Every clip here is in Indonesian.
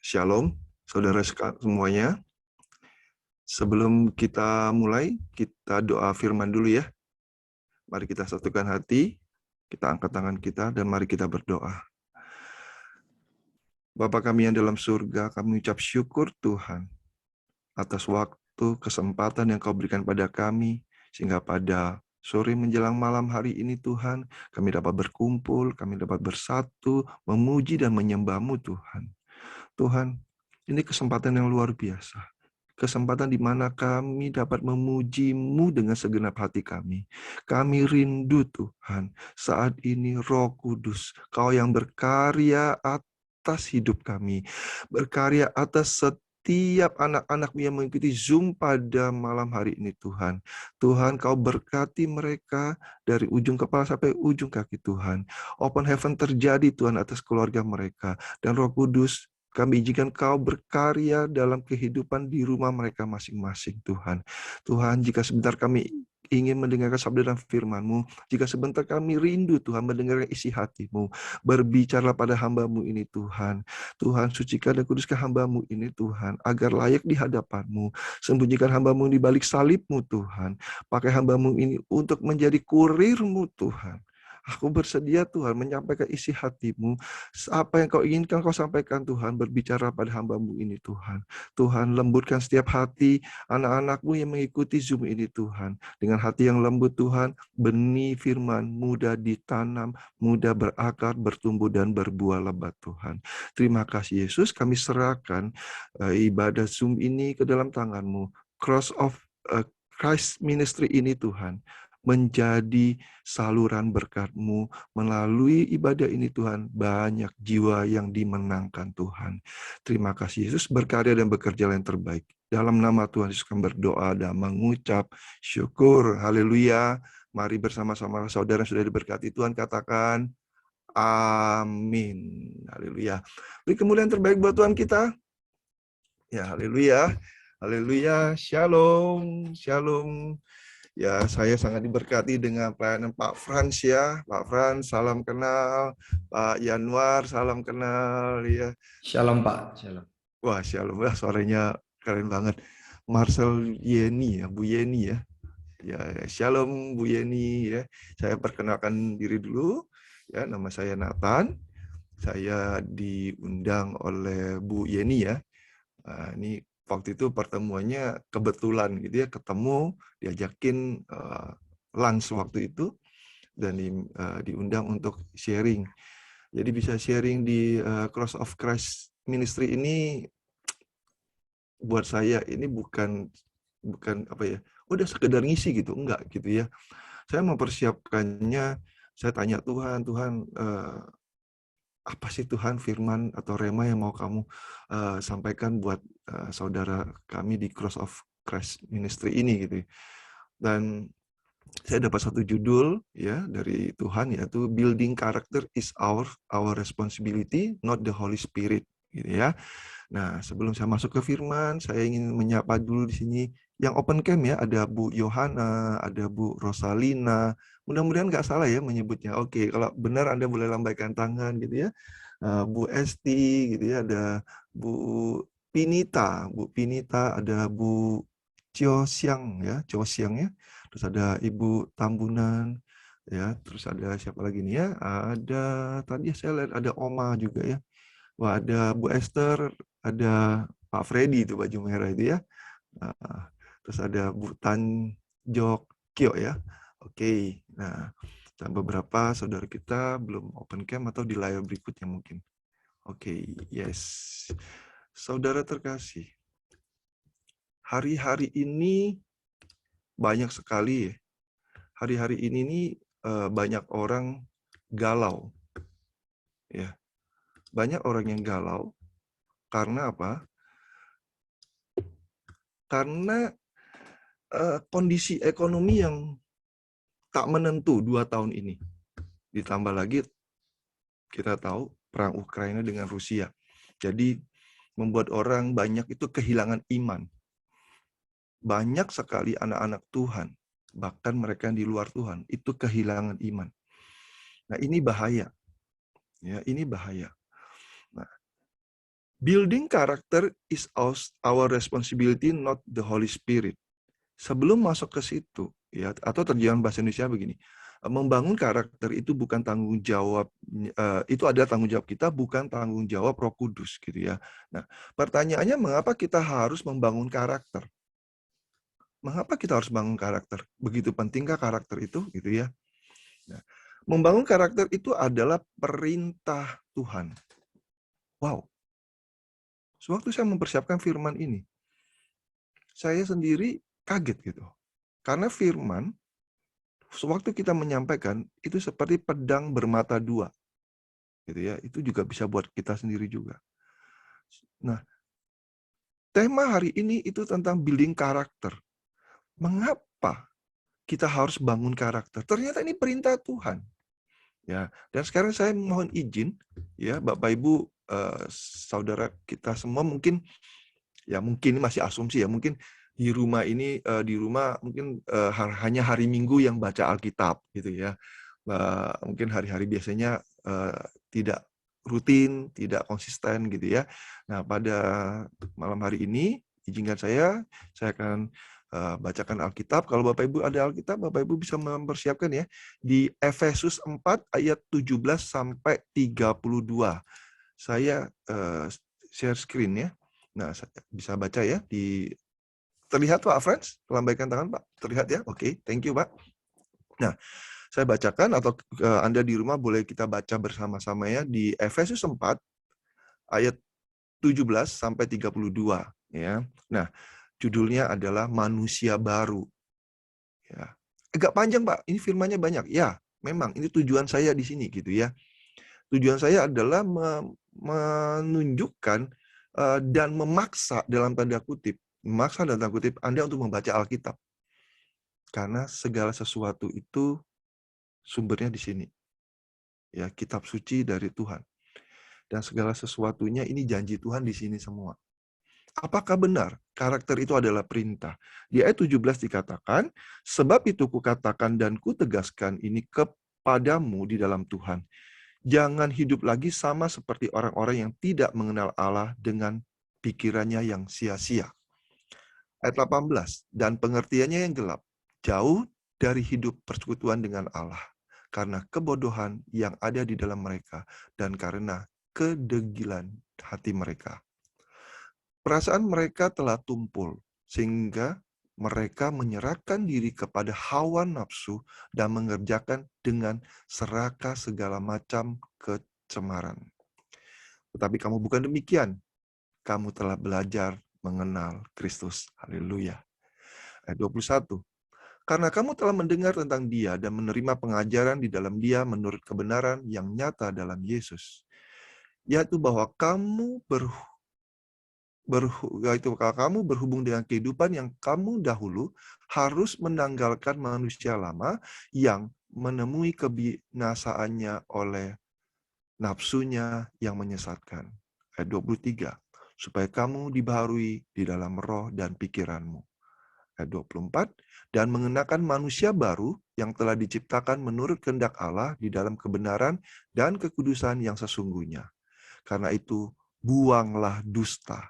Shalom, saudara semuanya. Sebelum kita mulai, kita doa firman dulu ya. Mari kita satukan hati, kita angkat tangan kita, dan mari kita berdoa. Bapa kami yang dalam surga, kami ucap syukur Tuhan atas waktu, kesempatan yang Kau berikan pada kami, sehingga pada sore menjelang malam hari ini Tuhan, kami dapat berkumpul, kami dapat bersatu, memuji dan menyembah-Mu Tuhan. Tuhan, ini kesempatan yang luar biasa. Kesempatan di mana kami dapat memuji-Mu dengan segenap hati kami. Kami rindu Tuhan, saat ini Roh Kudus, Kau yang berkarya atas hidup kami, berkarya atas setiap anak-anak-Mu yang mengikuti Zoom pada malam hari ini Tuhan. Tuhan, Kau berkati mereka dari ujung kepala sampai ujung kaki Tuhan. Open heaven terjadi Tuhan atas keluarga mereka. Dan Roh Kudus, kami izinkan Kau berkarya dalam kehidupan di rumah mereka masing-masing, Tuhan. Tuhan, jika sebentar kami ingin mendengarkan sabda dan firman-Mu, jika sebentar kami rindu, Tuhan, mendengarkan isi hati-Mu, berbicaralah pada hamba-Mu ini, Tuhan. Tuhan, sucikan dan kuduskan hamba-Mu ini, Tuhan, agar layak di hadapan-Mu. Sembunyikan hamba-Mu di balik salib-Mu, Tuhan. Pakai hamba-Mu ini untuk menjadi kurir-Mu, Tuhan. Aku bersedia Tuhan menyampaikan isi hati-Mu. Apa yang Kau inginkan Kau sampaikan Tuhan. Berbicara pada hamba-Mu ini Tuhan. Tuhan lembutkan setiap hati anak-anak-Mu yang mengikuti Zoom ini Tuhan. Dengan hati yang lembut Tuhan. Benih firman mudah ditanam. Mudah berakar, bertumbuh dan berbuah lebat Tuhan. Terima kasih Yesus. Kami serahkan ibadah Zoom ini ke dalam tangan-Mu. Cross of Christ Ministry ini Tuhan. Menjadi saluran berkat-Mu. Melalui ibadah ini Tuhan, banyak jiwa yang dimenangkan Tuhan. Terima kasih Yesus, berkarya dan bekerja yang terbaik. Dalam nama Tuhan Yesus kami berdoa dan mengucap syukur. Haleluya. Mari bersama-sama saudara yang sudah diberkati Tuhan katakan amin. Haleluya. Beri kemuliaan terbaik buat Tuhan kita. Ya, haleluya. Haleluya. Shalom. Shalom. Ya, saya sangat diberkati dengan pelayanan Pak Frans ya. Pak Frans, salam kenal. Pak Yanuar, salam kenal ya. Shalom Pak, shalom. Wah, shalom. Wah, suaranya keren banget. Marcel Yeni ya, Bu Yeni ya. Ya, shalom Bu Yeni ya. Saya perkenalkan diri dulu. Ya, nama saya Nathan. Saya diundang oleh Bu Yeni ya. Ini waktu itu pertemuannya kebetulan gitu ya, ketemu, diajakin lunch waktu itu, dan diundang untuk sharing. Jadi bisa sharing di Cross of Christ Ministry ini, buat saya ini bukan apa ya, udah sekedar ngisi gitu, enggak gitu ya. Saya mempersiapkannya, saya tanya Tuhan, apa sih Tuhan firman atau rema yang mau kamu sampaikan buat saudara kami di Cross of Christ Ministry ini gitu. Dan saya dapat satu judul ya dari Tuhan, yaitu Building Character is our responsibility, not the Holy Spirit gitu ya. Nah, sebelum saya masuk ke firman, saya ingin menyapa dulu di sini yang open cam ya, ada Bu Yohana, ada Bu Rosalina. Mudah-mudahan nggak salah ya menyebutnya. Oke, kalau benar Anda boleh lambaikan tangan gitu ya. Bu Esti gitu ya, ada Bu Pinita, ada Bu Cio Siang ya. Terus ada Ibu Tambunan ya, terus ada siapa lagi nih ya? Ada tadi saya lihat ada Oma juga ya. Wah, ada Bu Esther, ada Pak Freddy itu baju merah itu ya. Terus ada Bu Tan Jok Kyo ya. Oke. Nah, dan beberapa saudara kita belum open cam atau di layar berikutnya mungkin. Oke, yes. Saudara terkasih, hari-hari ini banyak sekali ya. Hari-hari ini nih banyak orang galau. Ya. Banyak orang yang galau karena apa? Karena kondisi ekonomi yang tak menentu 2 tahun ini. Ditambah lagi kita tahu perang Ukraina dengan Rusia. Jadi membuat orang banyak itu kehilangan iman. Banyak sekali anak-anak Tuhan, bahkan mereka yang di luar Tuhan, itu kehilangan iman. Nah, ini bahaya. Ya, ini bahaya. Nah, Building character is our responsibility, not the Holy Spirit. Sebelum masuk ke situ, ya, atau terjemahan bahasa Indonesia begini, membangun karakter itu bukan tanggung jawab, itu adalah tanggung jawab kita, bukan tanggung jawab Roh Kudus, gitu ya. Nah, pertanyaannya mengapa kita harus membangun karakter? Mengapa kita harus bangun karakter? Begitu pentingkah karakter itu, gitu ya? Nah, membangun karakter itu adalah perintah Tuhan. Wow. Sewaktu saya mempersiapkan firman ini, saya sendiri kaget gitu. Karena firman, sewaktu kita menyampaikan, itu seperti pedang bermata dua. Gitu ya. Itu juga bisa buat kita sendiri juga. Nah, tema hari ini itu tentang building karakter. Mengapa kita harus bangun karakter? Ternyata ini perintah Tuhan. Ya, dan sekarang saya mohon izin, ya Bapak Ibu, saudara kita semua mungkin, ya mungkin ini masih asumsi ya, mungkin di rumah ini, di rumah mungkin hanya hari Minggu yang baca Alkitab gitu ya. Mungkin hari-hari biasanya tidak rutin, tidak konsisten gitu ya. Nah, pada malam hari ini izinkan saya akan bacakan Alkitab. Kalau Bapak Ibu ada Alkitab, Bapak Ibu bisa mempersiapkan ya di Efesus 4 ayat 17 sampai 32. Saya share screen ya. Nah, bisa baca ya di terlihat Pak Frans? Lambaikan tangan Pak. Terlihat ya? Oke, thank you Pak. Nah, saya bacakan atau Anda di rumah boleh kita baca bersama-sama ya di Efesus 4 ayat 17 sampai 32 ya. Nah, judulnya adalah manusia baru. Ya. Agak panjang, Pak. Ini firmannya banyak. Ya, memang ini tujuan saya di sini gitu ya. Tujuan saya adalah menunjukkan dan memaksa dalam tanda kutip Anda untuk membaca Alkitab. Karena segala sesuatu itu sumbernya di sini. Ya, kitab suci dari Tuhan. Dan segala sesuatunya ini janji Tuhan di sini semua. Apakah benar karakter itu adalah perintah? Di ayat 17 dikatakan, sebab itu kukatakan dan kutegaskan ini kepadamu di dalam Tuhan. Jangan hidup lagi sama seperti orang-orang yang tidak mengenal Allah dengan pikirannya yang sia-sia. Ayat 18, dan pengertiannya yang gelap, jauh dari hidup persekutuan dengan Allah, karena kebodohan yang ada di dalam mereka, dan karena kedegilan hati mereka. Perasaan mereka telah tumpul, sehingga mereka menyerahkan diri kepada hawa nafsu dan mengerjakan dengan serakah segala macam kecemaran. Tetapi kamu bukan demikian. Kamu telah belajar mengenal Kristus. Haleluya. Ayat 21. Karena kamu telah mendengar tentang Dia dan menerima pengajaran di dalam Dia menurut kebenaran yang nyata dalam Yesus, yaitu bahwa kamu kalau kamu berhubung dengan kehidupan yang kamu dahulu harus menanggalkan manusia lama yang menemui kebinasaannya oleh nafsunya yang menyesatkan. Ayat 23. Supaya kamu dibaharui di dalam roh dan pikiranmu. Ayat 24. Dan mengenakan manusia baru yang telah diciptakan menurut kehendak Allah di dalam kebenaran dan kekudusan yang sesungguhnya. Karena itu, buanglah dusta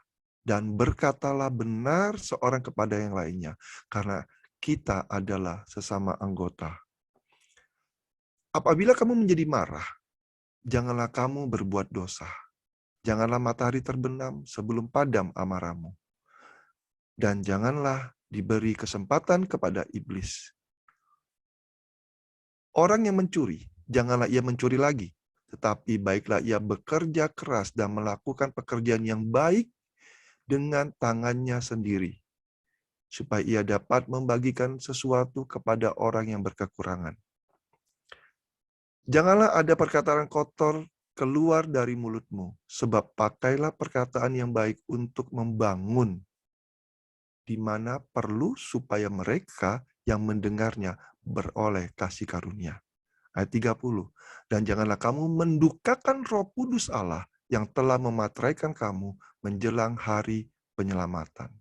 dan berkatalah benar seorang kepada yang lainnya, karena kita adalah sesama anggota. Apabila kamu menjadi marah, janganlah kamu berbuat dosa. Janganlah matahari terbenam sebelum padam amarahmu. Dan janganlah diberi kesempatan kepada iblis. Orang yang mencuri, janganlah ia mencuri lagi, tetapi baiklah ia bekerja keras dan melakukan pekerjaan yang baik dengan tangannya sendiri, supaya ia dapat membagikan sesuatu kepada orang yang berkekurangan. Janganlah ada perkataan kotor keluar dari mulutmu, sebab pakailah perkataan yang baik untuk membangun, di mana perlu supaya mereka yang mendengarnya beroleh kasih karunia. Ayat 30. Dan janganlah kamu mendukakan Roh Kudus Allah yang telah memateraikan kamu menjelang hari penyelamatan.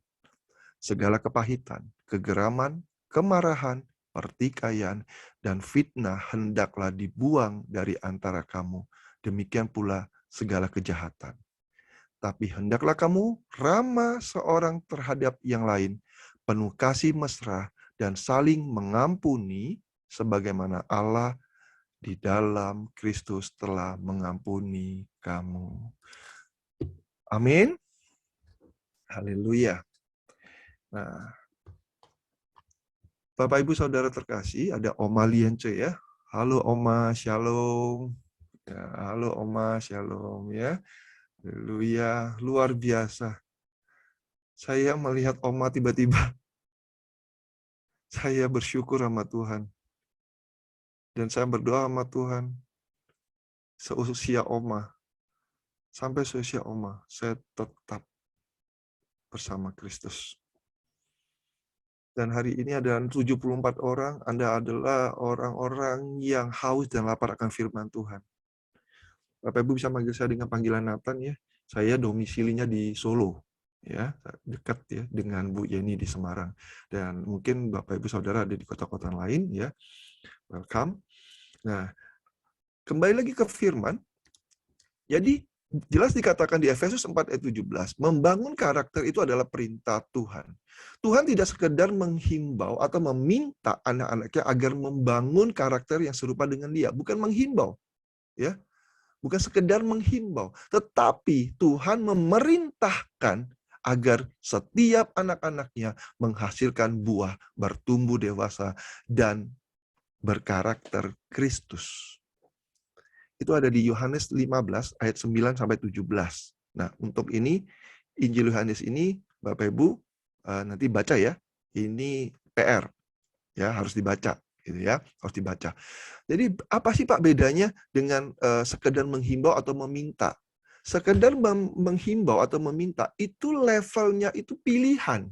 Segala kepahitan, kegeraman, kemarahan, pertikaian, dan fitnah hendaklah dibuang dari antara kamu. Demikian pula segala kejahatan. Tetapi hendaklah kamu ramah seorang terhadap yang lain, penuh kasih mesra, dan saling mengampuni, sebagaimana Allah di dalam Kristus telah mengampuni kamu. Amin. Haleluya. Nah, Bapak Ibu Saudara terkasih, ada Oma Lience ya. Halo Oma, Shalom. Ya, halo Oma, Shalom ya. Haleluya, luar biasa. Saya melihat Oma tiba-tiba, saya bersyukur sama Tuhan. Dan saya berdoa sama Tuhan, seusia Oma, sampai seusia Oma, saya tetap bersama Kristus. Dan hari ini ada 74 orang, Anda adalah orang-orang yang haus dan lapar akan firman Tuhan. Bapak Ibu bisa manggil saya dengan panggilan Nathan ya. Saya domisilinya di Solo, ya, dekat ya dengan Bu Yeni di Semarang. Dan mungkin Bapak Ibu Saudara ada di kota-kota lain ya. Welcome. Nah, kembali lagi ke firman. Jadi jelas dikatakan di Efesus 4 ayat 17, membangun karakter itu adalah perintah Tuhan. Tuhan tidak sekedar menghimbau atau meminta anak-anaknya agar membangun karakter yang serupa dengan dia, bukan menghimbau, ya. Bukan sekedar menghimbau, tetapi Tuhan memerintahkan agar setiap anak-anaknya menghasilkan buah, bertumbuh dewasa, dan berkarakter Kristus. Itu ada di Yohanes 15 ayat 9 sampai 17. Nah, untuk ini Injil Yohanes ini Bapak Ibu nanti baca ya. Ini PR ya, harus dibaca gitu ya, harus dibaca. Jadi apa sih Pak bedanya dengan sekedar menghimbau atau meminta? Sekedar menghimbau atau meminta itu levelnya itu pilihan.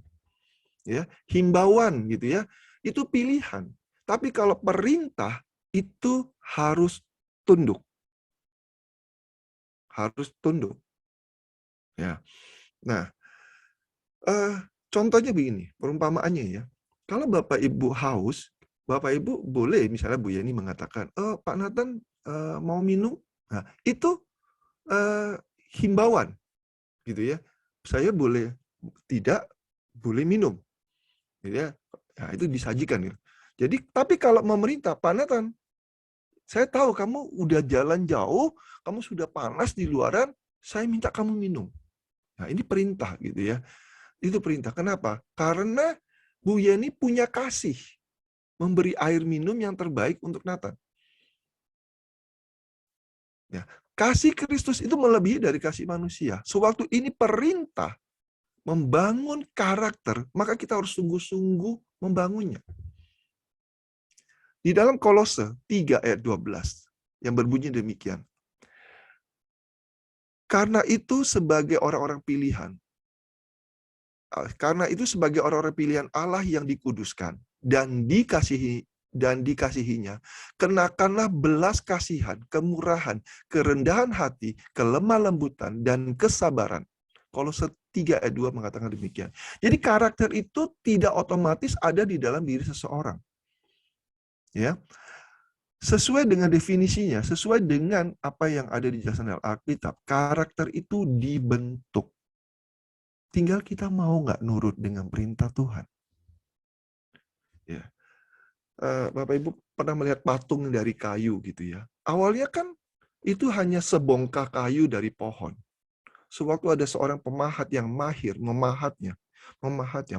Ya, himbauan gitu ya. Itu pilihan. Tapi kalau perintah itu harus tunduk. Harus tunduk. Ya. Nah, contohnya begini, perumpamaannya ya. Kalau Bapak Ibu haus, Bapak Ibu boleh misalnya Bu Yeni mengatakan, "Oh, Pak Nathan mau minum?" Nah, itu himbauan gitu ya. Saya boleh tidak boleh minum. Gitu ya. Nah, itu disajikan gitu. Jadi tapi kalau memerintah, "Pak Nathan, saya tahu kamu udah jalan jauh, kamu sudah panas di luaran, saya minta kamu minum." Nah, ini perintah gitu ya. Itu perintah. Kenapa? Karena Bu Yeni punya kasih. Memberi air minum yang terbaik untuk Nathan. Ya. Kasih Kristus itu melebihi dari kasih manusia. Sewaktu ini perintah membangun karakter, maka kita harus sungguh-sungguh membangunnya. Di dalam Kolose 3 ayat 12, yang berbunyi demikian. Karena itu sebagai orang-orang pilihan, Allah yang dikuduskan dan dikasihinya, kenakanlah belas kasihan, kemurahan, kerendahan hati, kelemah lembutan, dan kesabaran. Kolose 3 ayat 2 mengatakan demikian. Jadi karakter itu tidak otomatis ada di dalam diri seseorang. Ya. Sesuai dengan definisinya, sesuai dengan apa yang ada di jelasan Alkitab, karakter itu dibentuk. Tinggal kita mau nggak nurut dengan perintah Tuhan. Ya. Bapak Ibu pernah melihat patung dari kayu gitu ya. Awalnya kan itu hanya sebongkah kayu dari pohon. Sewaktu ada seorang pemahat yang mahir memahatnya,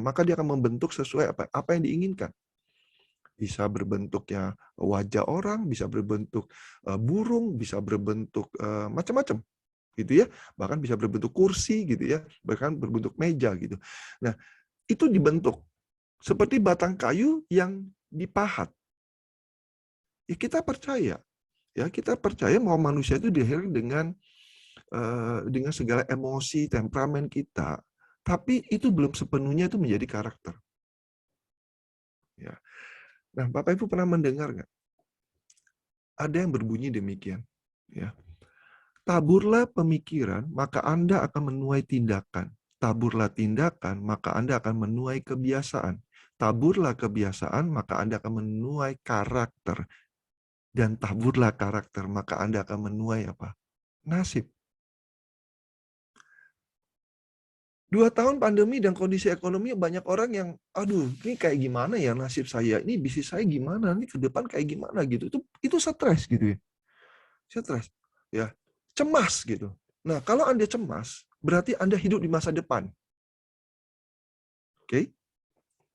maka dia akan membentuk sesuai apa yang diinginkan. Bisa berbentuknya wajah orang, bisa berbentuk burung, bisa berbentuk macam-macam gitu ya. Bahkan bisa berbentuk kursi gitu ya, bahkan berbentuk meja gitu. Nah, itu dibentuk seperti batang kayu yang dipahat. Ya kita percaya bahwa manusia itu dilahirkan dengan segala emosi, temperamen kita, tapi itu belum sepenuhnya itu menjadi karakter. Ya. Nah, Bapak Ibu pernah mendengar nggak? Ada yang berbunyi demikian. Ya. Taburlah pemikiran, maka Anda akan menuai tindakan. Taburlah tindakan, maka Anda akan menuai kebiasaan. Taburlah kebiasaan, maka Anda akan menuai karakter. Dan taburlah karakter, maka Anda akan menuai apa? Nasib. 2 tahun pandemi dan kondisi ekonomi banyak orang yang, aduh ini kayak gimana ya nasib saya, ini bisnis saya gimana, ini ke depan kayak gimana gitu. Itu stres gitu ya. Stres. Ya, cemas gitu. Nah, kalau Anda cemas, berarti Anda hidup di masa depan. Oke?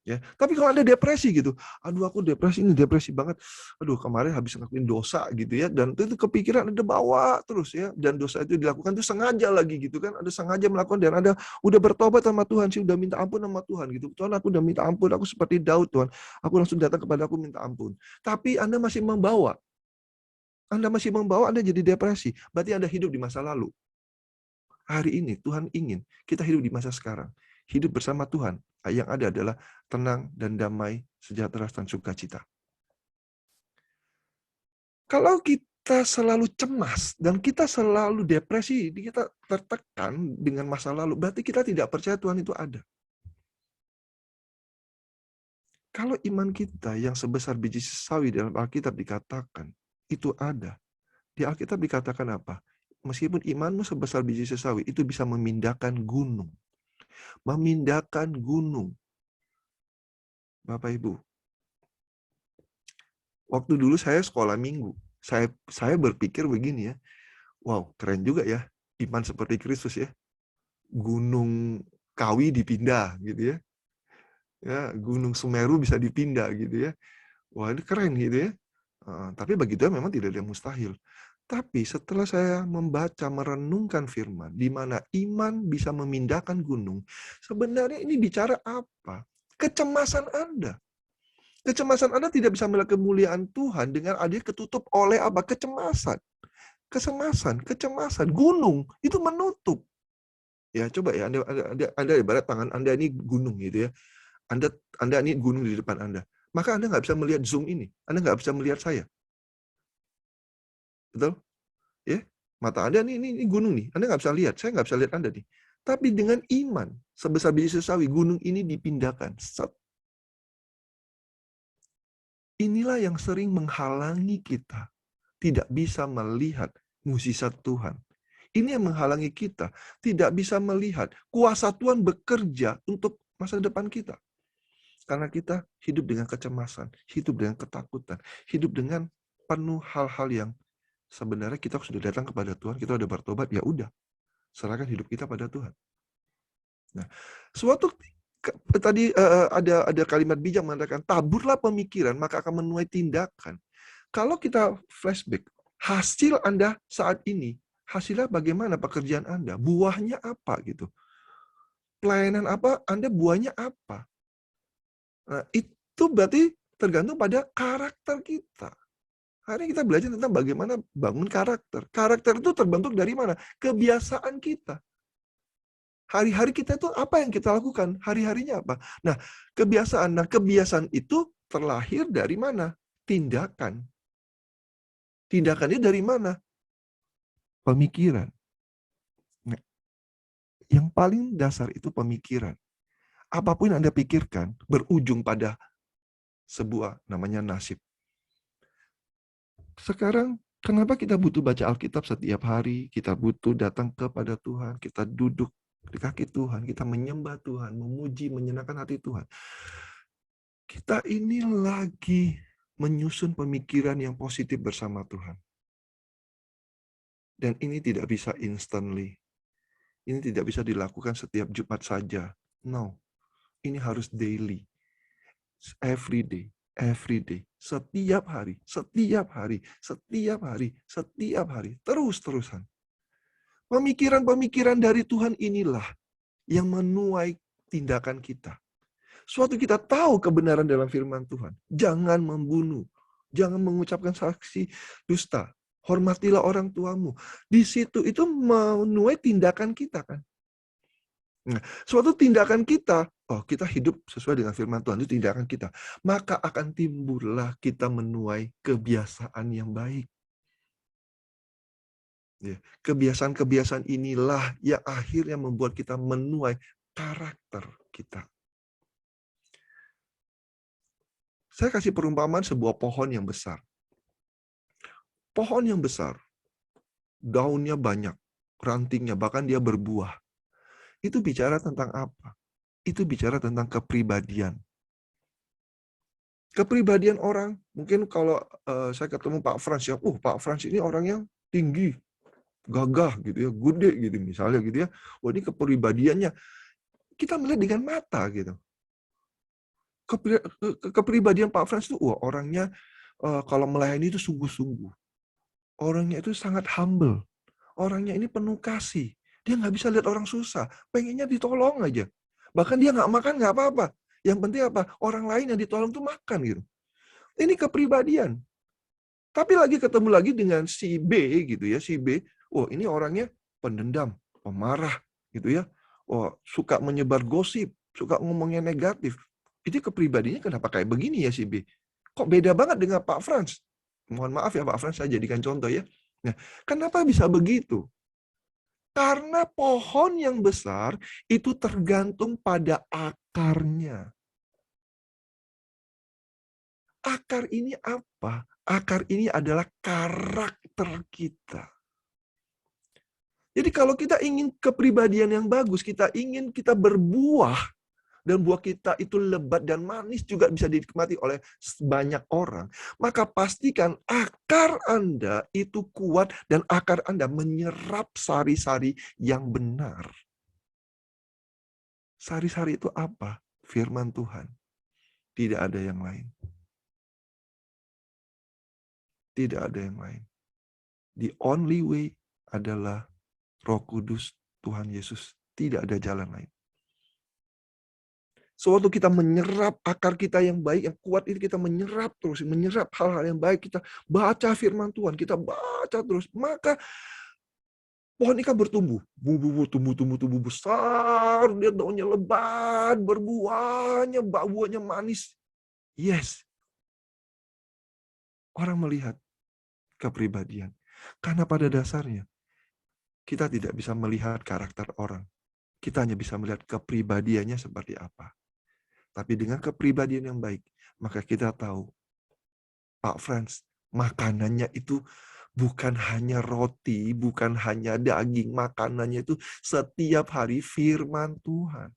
Ya, tapi kalau Anda depresi gitu, aduh aku depresi ini depresi banget. Aduh kemarin habis ngelakuin dosa gitu ya, dan itu kepikiran Anda bawa terus ya, dan dosa itu dilakukan itu sengaja lagi gitu kan, Anda sengaja melakukan dan Anda udah bertobat sama Tuhan sih, udah minta ampun sama Tuhan gitu. Tuhan aku udah minta ampun, aku seperti Daud Tuhan, aku langsung datang kepada aku minta ampun. Tapi Anda masih membawa, Anda jadi depresi, berarti Anda hidup di masa lalu. Hari ini Tuhan ingin kita hidup di masa sekarang. Hidup bersama Tuhan. Yang ada adalah tenang dan damai, sejahtera dan sukacita. Kalau kita selalu cemas dan kita selalu depresi, kita tertekan dengan masa lalu, berarti kita tidak percaya Tuhan itu ada. Kalau iman kita yang sebesar biji sawi dalam Alkitab dikatakan, itu ada. Di Alkitab dikatakan apa? Meskipun imanmu sebesar biji sesawi, itu bisa memindahkan gunung. Memindahkan gunung. Bapak Ibu, waktu dulu saya sekolah minggu, saya berpikir begini ya, wow keren juga ya, iman seperti Kristus ya, Gunung Kawi dipindah gitu ya Gunung Semeru bisa dipindah gitu ya, wah ini keren gitu ya. Tapi bagi Tuhan memang tidak ada yang mustahil. Tapi setelah saya membaca, merenungkan firman, di mana iman bisa memindahkan gunung, sebenarnya ini bicara apa? Kecemasan Anda. Kecemasan Anda tidak bisa melihat kemuliaan Tuhan dengan adanya ketutup oleh apa? Kecemasan. Kecemasan. Gunung itu menutup. Ya, coba ya Anda ibarat tangan Anda ini gunung gitu ya. Anda ini gunung di depan Anda. Maka Anda nggak bisa melihat Zoom ini. Anda nggak bisa melihat saya. Betul? Ya, mata Anda ini gunung nih. Anda nggak bisa lihat. Saya nggak bisa lihat Anda nih. Tapi dengan iman sebesar biji sesawi, gunung ini dipindahkan. Inilah yang sering menghalangi kita tidak bisa melihat mukjizat Tuhan. Ini yang menghalangi kita tidak bisa melihat kuasa Tuhan bekerja untuk masa depan kita. Karena kita hidup dengan kecemasan, hidup dengan ketakutan, hidup dengan penuh hal-hal yang sebenarnya kita sudah datang kepada Tuhan, kita sudah bertobat, ya udah, serahkan hidup kita pada Tuhan. Nah, tadi ada kalimat bijak mengatakan, taburlah pemikiran, maka akan menuai tindakan. Kalau kita flashback, hasil Anda saat ini, hasilnya bagaimana pekerjaan Anda? Buahnya apa gitu? Pelayanan apa? Anda buahnya apa? Nah, itu berarti tergantung pada karakter kita. Hari ini kita belajar tentang bagaimana bangun karakter. Karakter itu terbentuk dari mana? Kebiasaan kita. Hari-hari kita itu apa yang kita lakukan? Hari-harinya apa? Nah, kebiasaan. Nah, kebiasaan itu terlahir dari mana? Tindakan. Tindakannya dari mana? Pemikiran. Nah, yang paling dasar itu pemikiran. Apapun yang Anda pikirkan berujung pada sebuah namanya nasib. Sekarang, kenapa kita butuh baca Alkitab setiap hari? Kita butuh datang kepada Tuhan, kita duduk di kaki Tuhan, kita menyembah Tuhan, memuji, menyenangkan hati Tuhan. Kita ini lagi menyusun pemikiran yang positif bersama Tuhan. Dan ini tidak bisa instantly. Ini tidak bisa dilakukan setiap Jumat saja. No. Ini harus daily. Every day. Every day. Setiap hari. Terus-terusan. Pemikiran-pemikiran dari Tuhan inilah yang menuai tindakan kita. Suatu kita tahu kebenaran dalam firman Tuhan. Jangan membunuh. Jangan mengucapkan saksi dusta. Hormatilah orang tuamu. Di situ itu menuai tindakan kita kan. Nah, suatu tindakan kita, kita hidup sesuai dengan firman Tuhan, itu tindakan kita. Maka akan timbullah kita menuai kebiasaan yang baik. Kebiasaan-kebiasaan inilah yang akhirnya membuat kita menuai karakter kita. Saya kasih perumpamaan sebuah pohon yang besar. Pohon yang besar, daunnya banyak, rantingnya, bahkan dia berbuah. Itu bicara tentang apa? Itu bicara tentang kepribadian. Kepribadian orang, mungkin kalau saya ketemu Pak Frans ya, Pak Frans ini orang yang tinggi, gagah gitu ya, gede gitu misalnya gitu ya. Wah, ini kepribadiannya kita melihat dengan mata gitu. Kepribadian Pak Frans itu orangnya kalau melayani itu sungguh-sungguh. Orangnya itu sangat humble. Orangnya ini penuh kasih. Dia nggak bisa lihat orang susah. Pengennya ditolong aja. Bahkan dia nggak makan nggak apa-apa. Yang penting apa? Orang lain yang ditolong tuh makan gitu. Ini kepribadian. Tapi lagi ketemu lagi dengan si B gitu ya, si B. Ini orangnya pendendam, pemarah gitu ya. Suka menyebar gosip, suka ngomongnya negatif. Itu kepribadiannya kenapa kayak begini ya si B? Kok beda banget dengan Pak Frans? Mohon maaf ya Pak Frans, saya jadikan contoh ya. Nah, kenapa bisa begitu? Karena pohon yang besar itu tergantung pada akarnya. Akar ini apa? Akar ini adalah karakter kita. Jadi kalau kita ingin kepribadian yang bagus, kita ingin kita berbuah, dan buah kita itu lebat dan manis juga bisa dinikmati oleh banyak orang, maka pastikan akar Anda itu kuat dan akar Anda menyerap sari-sari yang benar. Sari-sari itu apa? Firman Tuhan. Tidak ada yang lain. Tidak ada yang lain. The only way adalah Roh Kudus Tuhan Yesus. Tidak ada jalan lain. Sewaktu kita menyerap akar kita yang baik, yang kuat itu kita menyerap terus, menyerap hal-hal yang baik, kita baca firman Tuhan, kita baca terus, maka pohon ikan bertumbuh, tumbuh besar, dia daunnya lebat, berbuahnya, buahnya manis. Yes. Orang melihat kepribadian. Karena pada dasarnya, kita tidak bisa melihat karakter orang. Kita hanya bisa melihat kepribadiannya seperti apa. Tapi dengan kepribadian yang baik, maka kita tahu, Pak Frans, makanannya itu bukan hanya roti, bukan hanya daging. Makanannya itu setiap hari firman Tuhan.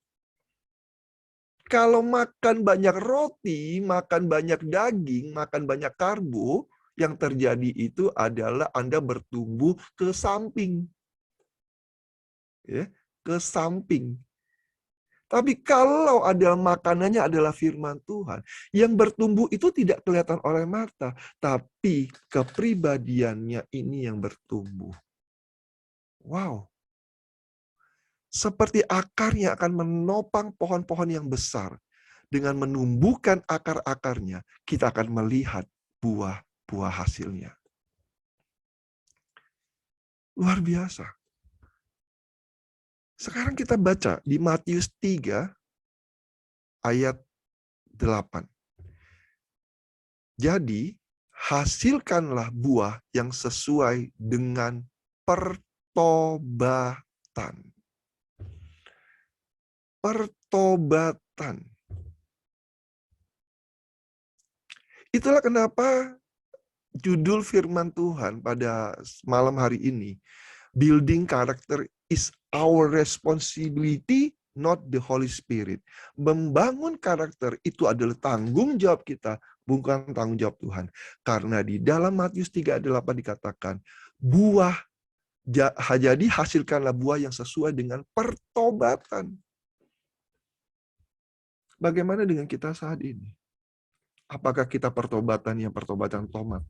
Kalau makan banyak roti, makan banyak daging, makan banyak karbo, yang terjadi itu adalah Anda bertumbuh ke samping. Ya, ke samping. Tapi kalau ada makanannya adalah firman Tuhan, yang bertumbuh itu tidak kelihatan oleh mata, tapi kepribadiannya ini yang bertumbuh. Wow. Seperti akarnya akan menopang pohon-pohon yang besar. Dengan menumbuhkan akar-akarnya, kita akan melihat buah-buah hasilnya. Luar biasa. Sekarang kita baca di Matius 3 ayat 8. Jadi, hasilkanlah buah yang sesuai dengan pertobatan. Pertobatan. Itulah kenapa judul firman Tuhan pada malam hari ini, building character is our responsibility, not the Holy Spirit. Membangun karakter itu adalah tanggung jawab kita, bukan tanggung jawab Tuhan. Karena di dalam Matius 3:8 dikatakan, jadi hasilkanlah buah yang sesuai dengan pertobatan. Bagaimana dengan kita saat ini? Apakah kita pertobatan yang pertobatan tomat?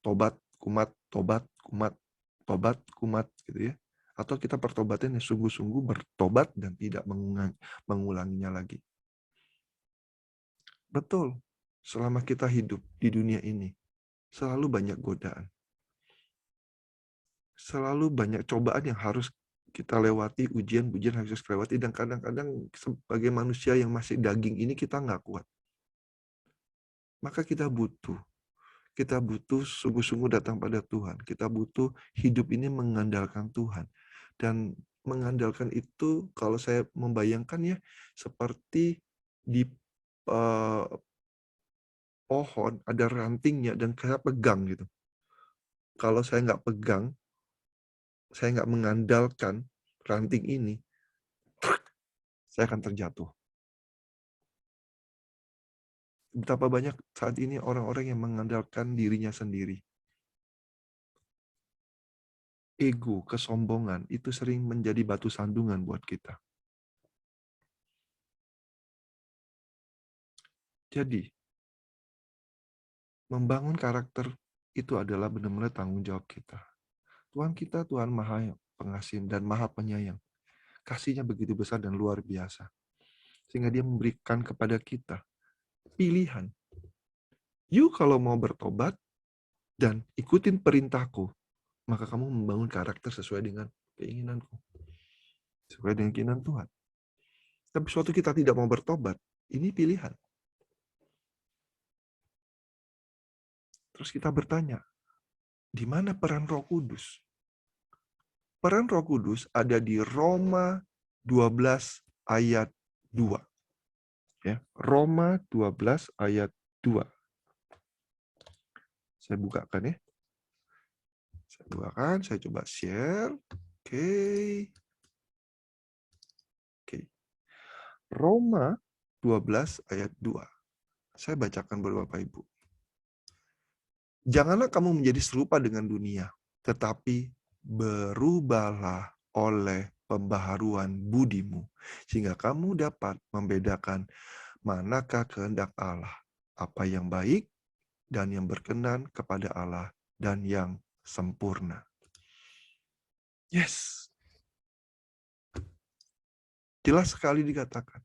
Tobat, kumat, tobat, kumat, tobat, kumat, gitu ya. Atau kita pertobatan yang sungguh-sungguh bertobat dan tidak mengulanginya lagi. Betul, selama kita hidup di dunia ini, selalu banyak godaan. Selalu banyak cobaan yang harus kita lewati, ujian-ujian harus kita lewati, dan kadang-kadang sebagai manusia yang masih daging ini kita nggak kuat. Maka kita butuh sungguh-sungguh datang pada Tuhan. Kita butuh hidup ini mengandalkan Tuhan. Dan mengandalkan itu, kalau saya membayangkan ya, seperti di pohon, ada rantingnya, dan saya pegang gitu. Kalau saya nggak pegang, saya nggak mengandalkan ranting ini, saya akan terjatuh. Betapa banyak saat ini orang-orang yang mengandalkan dirinya sendiri. Ego, kesombongan, itu sering menjadi batu sandungan buat kita. Jadi, membangun karakter itu adalah benar-benar tanggung jawab kita. Tuhan kita, Tuhan Maha Pengasih dan Maha Penyayang. Kasihnya begitu besar dan luar biasa. Sehingga dia memberikan kepada kita pilihan. You kalau mau bertobat dan ikutin perintahku, maka kamu membangun karakter sesuai dengan keinginanku. Sesuai dengan keinginan Tuhan. Tapi suatu kita tidak mau bertobat, ini pilihan. Terus kita bertanya, di mana peran Roh Kudus? Peran Roh Kudus ada di Roma 12 ayat 2. Ya, Roma 12 ayat 2. Saya bukakan ya. Saya bukakan, saya coba share. Oke. Roma 12 ayat 2. Saya bacakan buat Bapak Ibu. Janganlah kamu menjadi serupa dengan dunia, tetapi berubahlah oleh pembaharuan budimu, sehingga kamu dapat membedakan manakah kehendak Allah, apa yang baik dan yang berkenan kepada Allah dan yang sempurna. Yes. Jelas sekali dikatakan.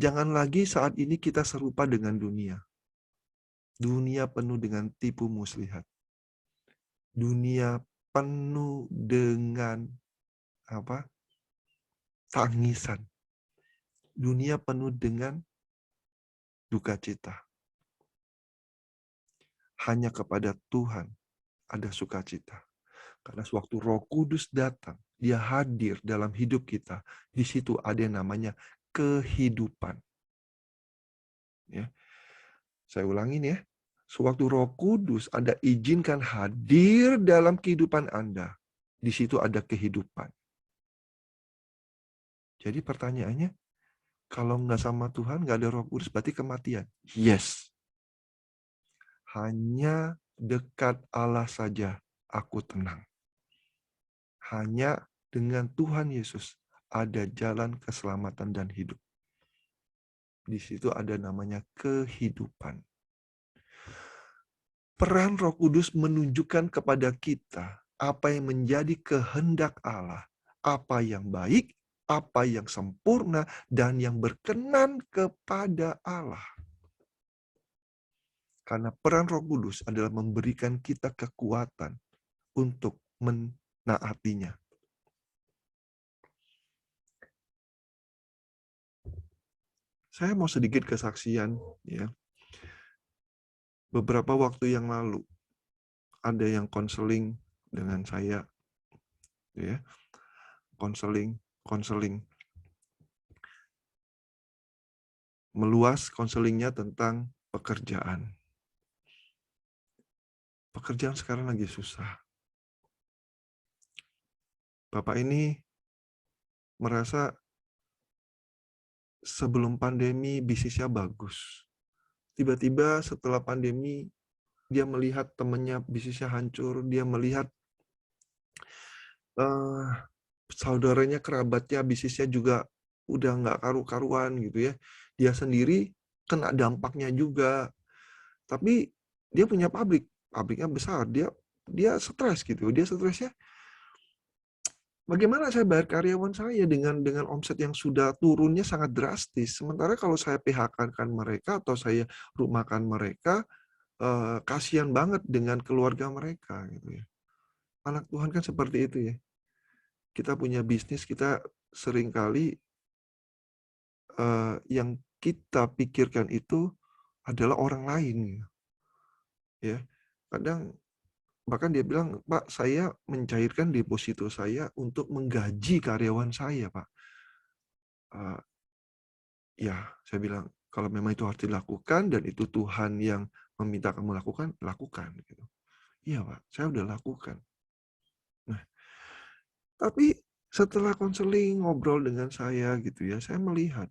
Jangan lagi saat ini kita serupa dengan dunia. Dunia penuh dengan tipu muslihat. Dunia penuh dengan tangisan. Dunia penuh dengan duka cita. Hanya kepada Tuhan ada sukacita. Karena sewaktu Roh Kudus datang, dia hadir dalam hidup kita. Di situ ada yang namanya kehidupan. Ya. Saya ulangin ya. Sewaktu Roh Kudus Anda izinkan hadir dalam kehidupan Anda, di situ ada kehidupan. Jadi pertanyaannya, kalau nggak sama Tuhan, nggak ada Roh Kudus, berarti kematian. Yes. Hanya dekat Allah saja aku tenang. Hanya dengan Tuhan Yesus ada jalan keselamatan dan hidup. Di situ ada namanya kehidupan. Peran Roh Kudus menunjukkan kepada kita apa yang menjadi kehendak Allah, apa yang baik, apa yang sempurna, dan yang berkenan kepada Allah. Karena peran Roh Kudus adalah memberikan kita kekuatan untuk menaatinya. Saya mau sedikit kesaksian, ya. Beberapa waktu yang lalu ada yang konseling dengan saya, ya, konseling, meluas konselingnya tentang pekerjaan. Pekerjaan sekarang lagi susah. Bapak ini merasa sebelum pandemi bisnisnya bagus. Tiba-tiba setelah pandemi dia melihat temannya bisnisnya hancur, dia melihat saudaranya, kerabatnya bisnisnya juga udah nggak karu-karuan gitu ya. Dia sendiri kena dampaknya juga. Tapi dia punya pabriknya besar, dia stres gitu. Dia stresnya, bagaimana saya bayar karyawan saya dengan omset yang sudah turunnya sangat drastis. Sementara kalau saya PHK-kan mereka atau saya rumahkan mereka, kasihan banget dengan keluarga mereka gitu ya. Anak Tuhan kan seperti itu ya. Kita punya bisnis, kita seringkali yang kita pikirkan itu adalah orang lain. Ya, kadang bahkan dia bilang, Pak, saya mencairkan deposito saya untuk menggaji karyawan saya, Pak. Ya, saya bilang, kalau memang itu harus dilakukan dan itu Tuhan yang meminta kamu lakukan, lakukan. Gitu. Iya, Pak, saya udah lakukan. Nah, tapi Setelah konseling, ngobrol dengan saya gitu ya, saya melihat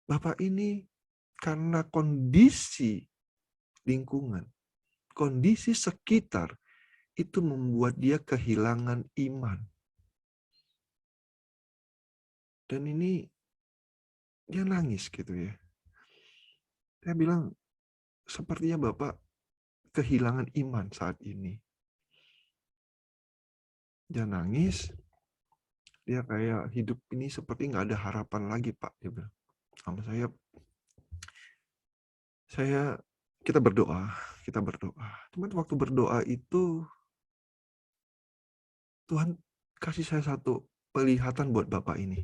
Bapak ini karena kondisi lingkungan, kondisi sekitar itu membuat dia kehilangan iman. Dan ini dia nangis gitu ya. Saya bilang, sepertinya Bapak kehilangan iman saat ini. Dia nangis, dia kayak hidup ini seperti nggak ada harapan lagi, Pak. Dia bilang sama saya kita berdoa. Cuman waktu berdoa itu Tuhan kasih saya satu penglihatan buat Bapak ini.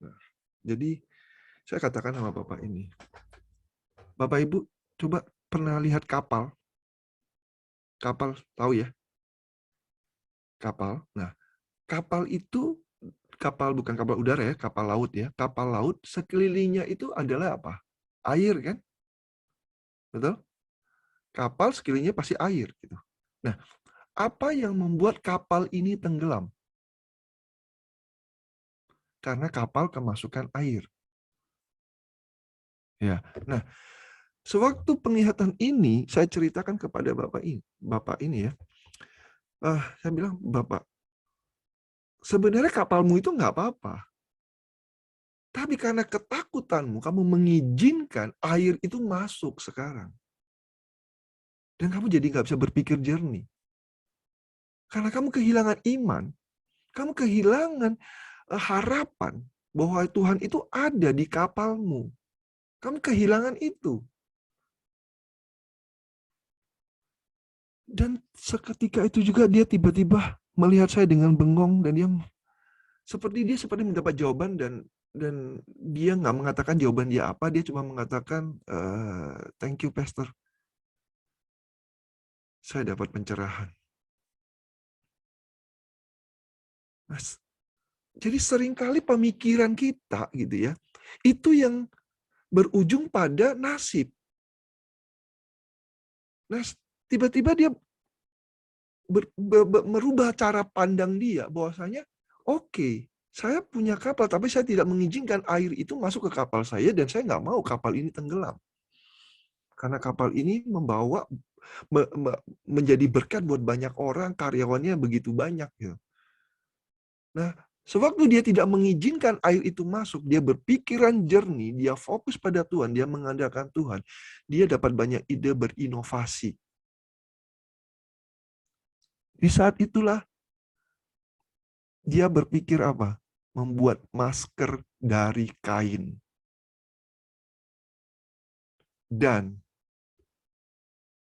Nah, jadi saya katakan sama Bapak ini, Bapak Ibu coba pernah lihat kapal? Kapal tahu ya? Kapal. Nah, kapal itu bukan kapal udara ya, kapal laut ya. Kapal laut sekelilingnya itu adalah apa? Air kan? Betul? Kapal sekelilingnya pasti air gitu. Nah, apa yang membuat kapal ini tenggelam? Karena kapal kemasukan air. Ya. Nah, sewaktu penglihatan ini saya ceritakan kepada Bapak ini ya. Saya bilang, Bapak, sebenarnya kapalmu itu nggak apa-apa. Tapi karena ketakutanmu, kamu mengizinkan air itu masuk sekarang. Dan kamu jadi nggak bisa berpikir jernih. Karena kamu kehilangan iman, kamu kehilangan harapan bahwa Tuhan itu ada di kapalmu. Kamu kehilangan itu. Dan seketika itu juga dia tiba-tiba melihat saya dengan bengong dan dia seperti mendapat jawaban dan dia nggak mengatakan jawaban dia apa, dia cuma mengatakan thank you pastor, saya dapat pencerahan. Mas, jadi seringkali pemikiran kita gitu ya, itu yang berujung pada nasib. Nah, tiba-tiba dia merubah cara pandang dia bahwasanya oke, saya punya kapal tapi saya tidak mengizinkan air itu masuk ke kapal saya dan saya nggak mau kapal ini tenggelam. Karena kapal ini membawa menjadi berkat buat banyak orang, karyawannya begitu banyak gitu. Nah, sewaktu dia tidak mengizinkan air itu masuk, dia berpikiran jernih, dia fokus pada Tuhan, dia mengandalkan Tuhan, dia dapat banyak ide berinovasi. Di saat itulah dia berpikir apa? Membuat masker dari kain. Dan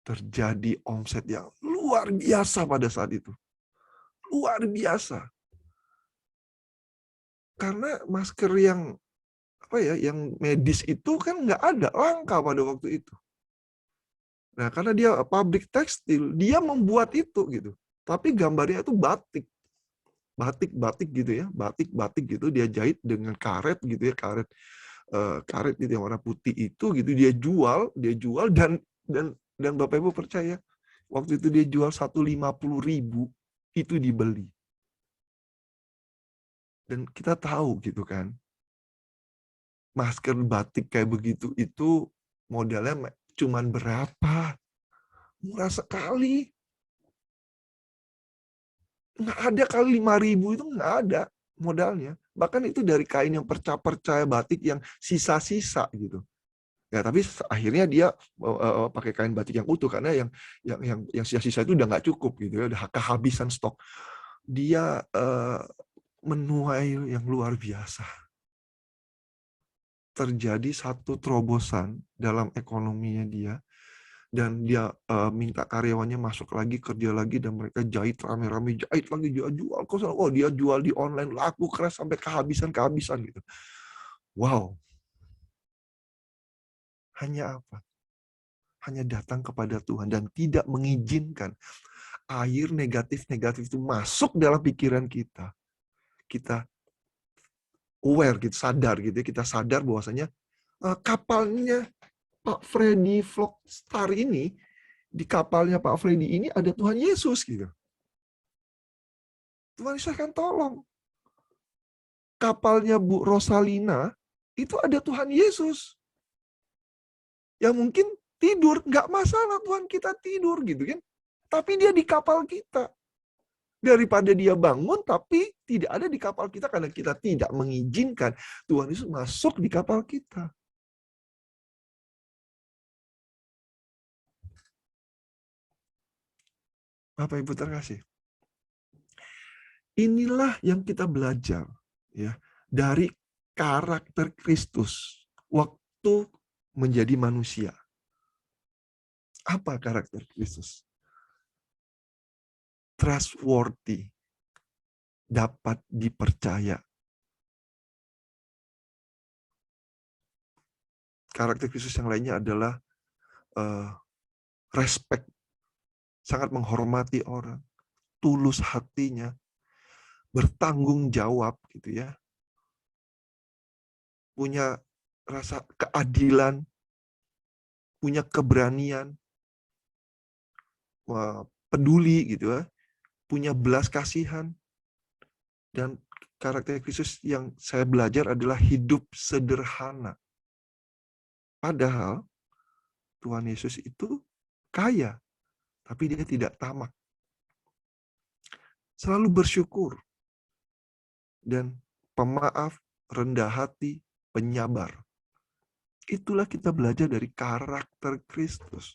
terjadi omset yang luar biasa pada saat itu. Luar biasa. Karena masker yang yang medis itu kan nggak ada, langka pada waktu itu. Nah, karena dia pabrik tekstil, dia membuat itu gitu. Tapi gambarnya itu batik. Batik gitu ya, batik gitu dia jahit dengan karet gitu ya, karet gitu yang warna putih itu gitu dia jual dan Bapak Ibu percaya waktu itu dia jual 150.000 itu dibeli. Dan kita tahu gitu kan, masker batik kayak begitu itu modalnya cuman berapa? Murah sekali. Nggak ada kali 5.000 itu nggak ada modalnya. Bahkan itu dari kain yang perca-perca batik yang sisa-sisa gitu. Ya, tapi akhirnya dia pakai kain batik yang utuh karena yang sisa-sisa itu udah nggak cukup gitu ya, udah kehabisan stok. Dia menuai yang luar biasa. Terjadi satu terobosan dalam ekonominya dia dan dia minta karyawannya masuk lagi kerja lagi dan mereka jahit rame-rame jahit lagi dia jual dia jual di online laku keras sampai kehabisan gitu. Wow. Hanya apa? Hanya datang kepada Tuhan dan tidak mengizinkan air negatif-negatif itu masuk dalam pikiran kita. Kita aware, kita sadar gitu ya, kita sadar bahwasanya kapalnya Pak Freddy Vlogstar ini, di kapalnya Pak Freddy ini ada Tuhan Yesus gitu. Tuhan Yesus akan tolong. Kapalnya Bu Rosalina, itu ada Tuhan Yesus. Yang mungkin tidur, nggak masalah Tuhan kita tidur gitu kan. Tapi dia di kapal kita. Daripada dia bangun tapi tidak ada di kapal kita karena kita tidak mengizinkan Tuhan Yesus masuk di kapal kita. Bapak Ibu terkasih. Inilah yang kita belajar ya dari karakter Kristus waktu menjadi manusia. Apa karakter Kristus? Trustworthy, dapat dipercaya. Karakter Kristus yang lainnya adalah respect, sangat menghormati orang, tulus hatinya, bertanggung jawab gitu ya, punya rasa keadilan, punya keberanian, peduli gitu ya, punya belas kasihan. Dan karakter Kristus yang saya belajar adalah hidup sederhana. Padahal Tuhan Yesus itu kaya, tapi dia tidak tamak. Selalu bersyukur dan pemaaf, rendah hati, penyabar. Itulah kita belajar dari karakter Kristus.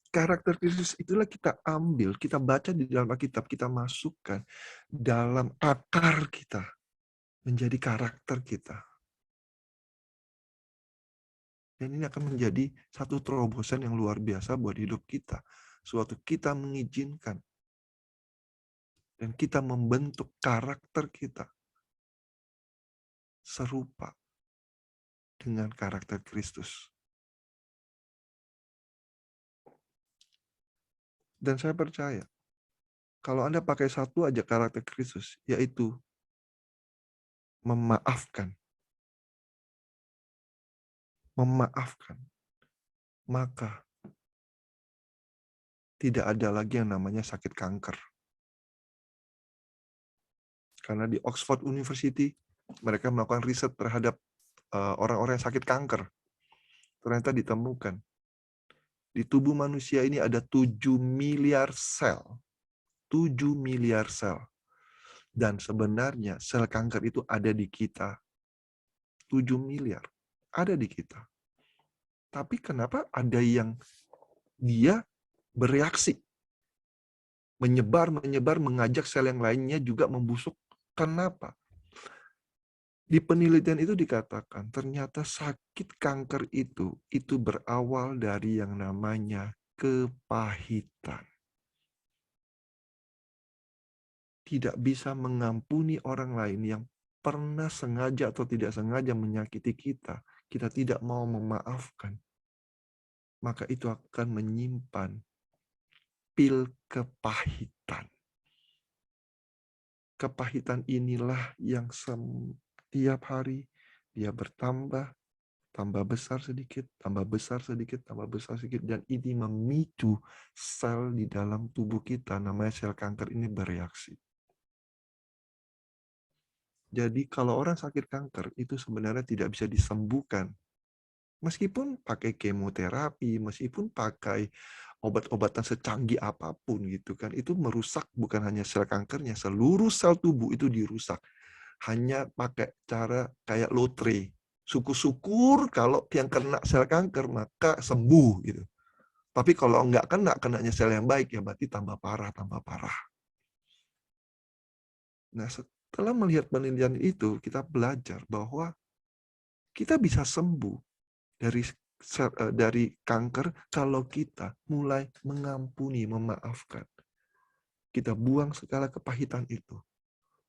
Karakter Kristus itulah kita ambil, kita baca di dalam Alkitab, kita masukkan dalam akar kita, menjadi karakter kita. Dan ini akan menjadi satu terobosan yang luar biasa buat hidup kita. Suatu kita mengizinkan dan kita membentuk karakter kita serupa dengan karakter Kristus. Dan saya percaya, kalau Anda pakai satu aja karakter Kristus, yaitu memaafkan, maka tidak ada lagi yang namanya sakit kanker. Karena di Oxford University, mereka melakukan riset terhadap orang-orang yang sakit kanker. Ternyata ditemukan, di tubuh manusia ini ada 7 miliar sel. 7 miliar sel. Dan sebenarnya sel kanker itu ada di kita. 7 miliar. Ada di kita. Tapi kenapa ada yang dia bereaksi? Menyebar, mengajak sel yang lainnya juga membusuk. Kenapa? Di penelitian itu dikatakan, ternyata sakit kanker itu berawal dari yang namanya kepahitan. Tidak bisa mengampuni orang lain yang pernah sengaja atau tidak sengaja menyakiti kita. Kita tidak mau memaafkan. Maka itu akan menyimpan pil kepahitan. Kepahitan inilah yang setiap hari dia bertambah, tambah besar sedikit, tambah besar sedikit, tambah besar sedikit. Dan ini memicu sel di dalam tubuh kita, namanya sel kanker ini bereaksi. Jadi kalau orang sakit kanker, itu sebenarnya tidak bisa disembuhkan. Meskipun pakai kemoterapi, meskipun pakai obat-obatan secanggih apapun gitu kan, itu merusak bukan hanya sel kankernya, seluruh sel tubuh itu dirusak. Hanya pakai cara kayak lotre. Syukur-syukur kalau yang kena sel kanker maka sembuh gitu. Tapi kalau enggak kenanya sel yang baik ya berarti tambah parah, tambah parah. Nah, setelah melihat penelitian itu, kita belajar bahwa kita bisa sembuh dari kanker kalau kita mulai mengampuni, memaafkan. Kita buang segala kepahitan itu.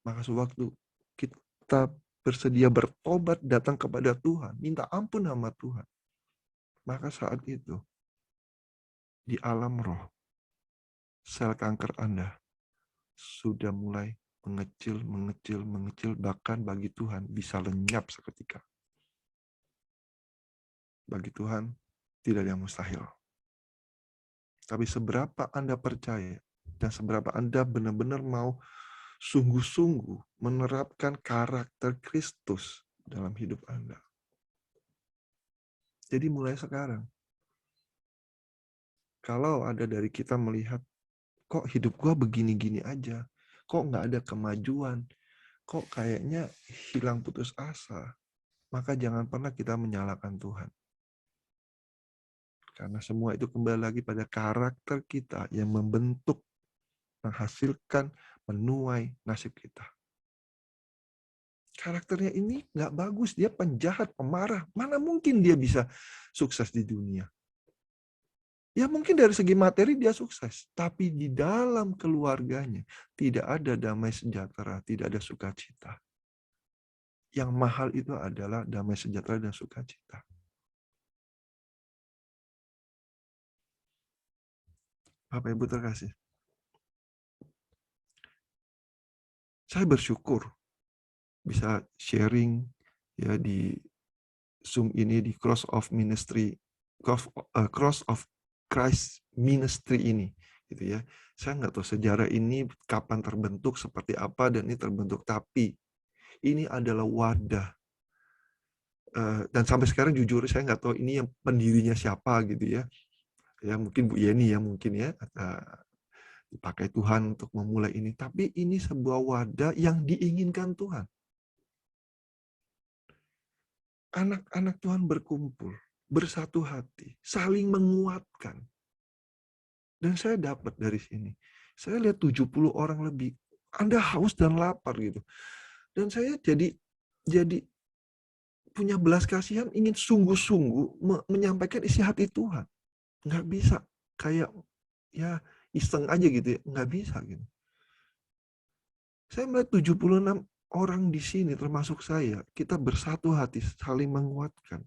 Maka sewaktu kita bersedia bertobat, datang kepada Tuhan, minta ampun sama Tuhan. Maka saat itu, di alam roh, sel kanker Anda sudah mulai mengecil, bahkan bagi Tuhan bisa lenyap seketika. Bagi Tuhan, tidak ada yang mustahil. Tapi seberapa Anda percaya dan seberapa Anda benar-benar mau sungguh-sungguh menerapkan karakter Kristus dalam hidup Anda. Jadi mulai sekarang, kalau ada dari kita melihat, kok hidup gua begini-gini aja, kok nggak ada kemajuan, kok kayaknya hilang putus asa, maka jangan pernah kita menyalahkan Tuhan. Karena semua itu kembali lagi pada karakter kita yang membentuk, menghasilkan, menuai nasib kita. Karakternya ini nggak bagus, dia penjahat, pemarah. Mana mungkin dia bisa sukses di dunia? Ya mungkin dari segi materi dia sukses, tapi di dalam keluarganya tidak ada damai sejahtera, tidak ada sukacita. Yang mahal itu adalah damai sejahtera dan sukacita. Bapak Ibu terkasih, saya bersyukur bisa sharing ya di Zoom ini, di Cross of Christ Ministry ini, gitu ya. Saya nggak tahu sejarah ini kapan terbentuk, seperti apa, dan ini terbentuk, tapi ini adalah wadah. Dan sampai sekarang jujur saya nggak tahu ini yang pendirinya siapa gitu ya. Ya mungkin Bu Yeni ya mungkin ya, dipakai Tuhan untuk memulai ini. Tapi ini sebuah wadah yang diinginkan Tuhan. Anak-anak Tuhan berkumpul, bersatu hati, saling menguatkan. Dan saya dapat dari sini. Saya lihat 70 orang lebih. Anda haus dan lapar gitu. Dan saya jadi punya belas kasihan, ingin sungguh-sungguh menyampaikan isi hati Tuhan. Nggak bisa kayak ya iseng aja gitu ya, nggak bisa gitu. Saya melihat 76 orang di sini termasuk saya, kita bersatu hati, saling menguatkan.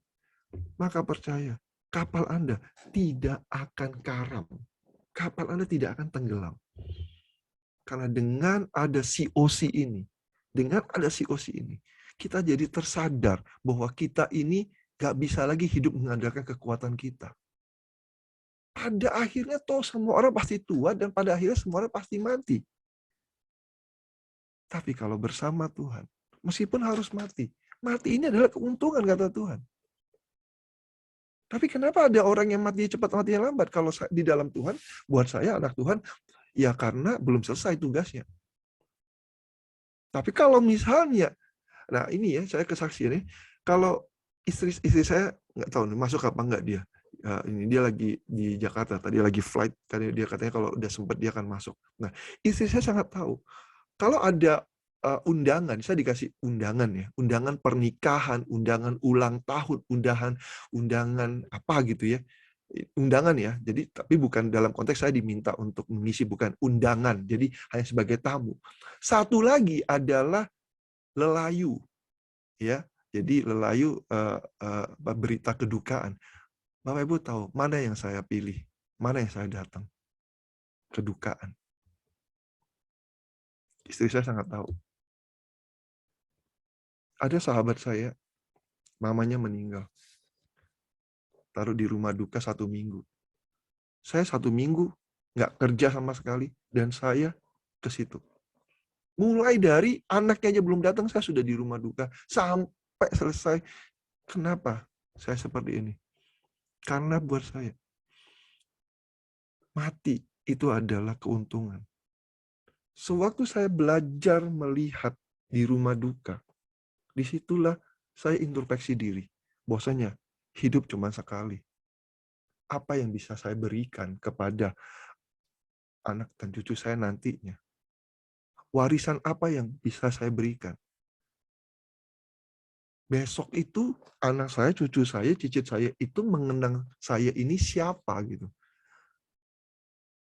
Maka percaya, kapal Anda tidak akan karam. Kapal Anda tidak akan tenggelam. Karena dengan ada COC ini, kita jadi tersadar bahwa kita ini gak bisa lagi hidup mengandalkan kekuatan kita. Pada akhirnya toh semua orang pasti tua dan pada akhirnya semua orang pasti mati. Tapi kalau bersama Tuhan, meskipun harus mati, mati ini adalah keuntungan kata Tuhan. Tapi kenapa ada orang yang mati cepat, matinya lambat? Kalau di dalam Tuhan, buat saya anak Tuhan, ya karena belum selesai tugasnya. Tapi kalau misalnya, nah ini ya saya kesaksian nih, kalau istri saya nggak tahu nih masuk apa enggak dia. Ini dia lagi di Jakarta, tadi lagi flight, tadi dia katanya kalau udah sempat dia akan masuk. Nah, istri saya sangat tahu kalau ada undangan, saya dikasih undangan ya, undangan pernikahan, undangan ulang tahun, undangan apa gitu ya, undangan ya. Jadi tapi bukan dalam konteks saya diminta untuk mengisi, bukan undangan. Jadi hanya sebagai tamu. Satu lagi adalah lelayu, ya. Jadi lelayu berita kedukaan. Bapak Ibu tahu mana yang saya pilih, mana yang saya datang? Kedukaan. Istri saya sangat tahu. Ada sahabat saya, mamanya meninggal. Taruh di rumah duka 1 minggu. Saya 1 minggu nggak kerja sama sekali, dan saya ke situ. Mulai dari anaknya aja belum datang, saya sudah di rumah duka. Sampai selesai. Kenapa saya seperti ini? Karena buat saya, mati itu adalah keuntungan. Sewaktu saya belajar melihat di rumah duka, disitulah saya introspeksi diri. Bahwasanya hidup cuma sekali. Apa yang bisa saya berikan kepada anak dan cucu saya nantinya? Warisan apa yang bisa saya berikan? Besok itu anak saya, cucu saya, cicit saya itu mengenang saya ini siapa gitu.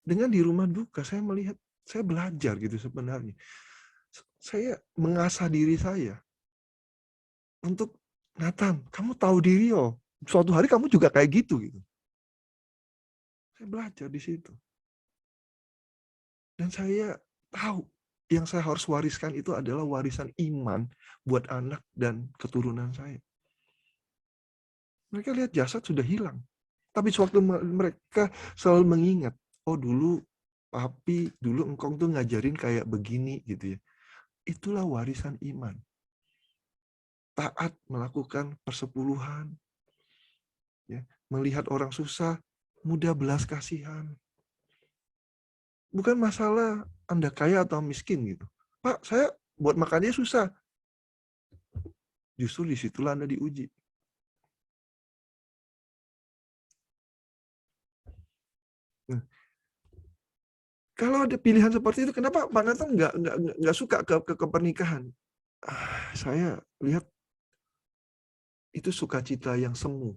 Dengan di rumah duka saya melihat, saya belajar gitu sebenarnya. Saya mengasah diri saya untuk, Nathan, kamu tahu diri oh, suatu hari kamu juga kayak gitu gitu. Saya belajar di situ. Dan saya tahu yang saya harus wariskan itu adalah warisan iman buat anak dan keturunan saya. Mereka lihat jasad sudah hilang. Tapi sewaktu mereka selalu mengingat, oh dulu Papi, dulu engkong tuh ngajarin kayak begini gitu ya. Itulah warisan iman. Taat melakukan persepuluhan, ya, melihat orang susah, mudah belas kasihan. Bukan masalah Anda kaya atau miskin gitu. Pak, saya buat makannya susah. Justru disitulah Anda diuji. Nah, kalau ada pilihan seperti itu, kenapa Pak Nathan nggak suka ke pernikahan? Saya lihat itu sukacita yang semu.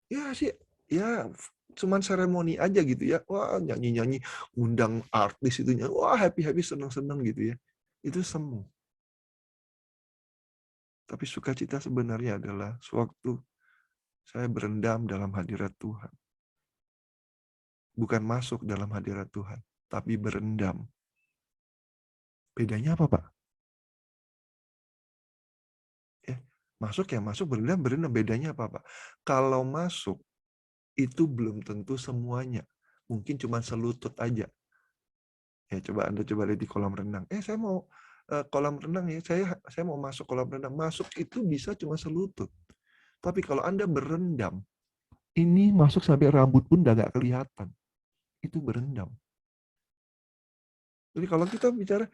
Ya sih, ya cuman seremoni aja gitu ya. Wah, nyanyi-nyanyi, undang artis itu, wah happy-happy, senang-senang gitu ya. Itu semu. Tapi sukacita sebenarnya adalah sewaktu saya berendam dalam hadirat Tuhan. Bukan masuk dalam hadirat Tuhan, tapi berendam. Bedanya apa, Pak? Masuk ya masuk, berendam, bedanya apa, Pak? Kalau masuk, itu belum tentu semuanya. Mungkin cuma selutut aja. Ya, Anda coba lihat di kolam renang. Saya mau kolam renang ya, saya mau masuk kolam renang. Masuk itu bisa cuma selutut. Tapi kalau Anda berendam, ini masuk sampai rambut pun udah nggak kelihatan. Itu berendam. Jadi kalau kita bicara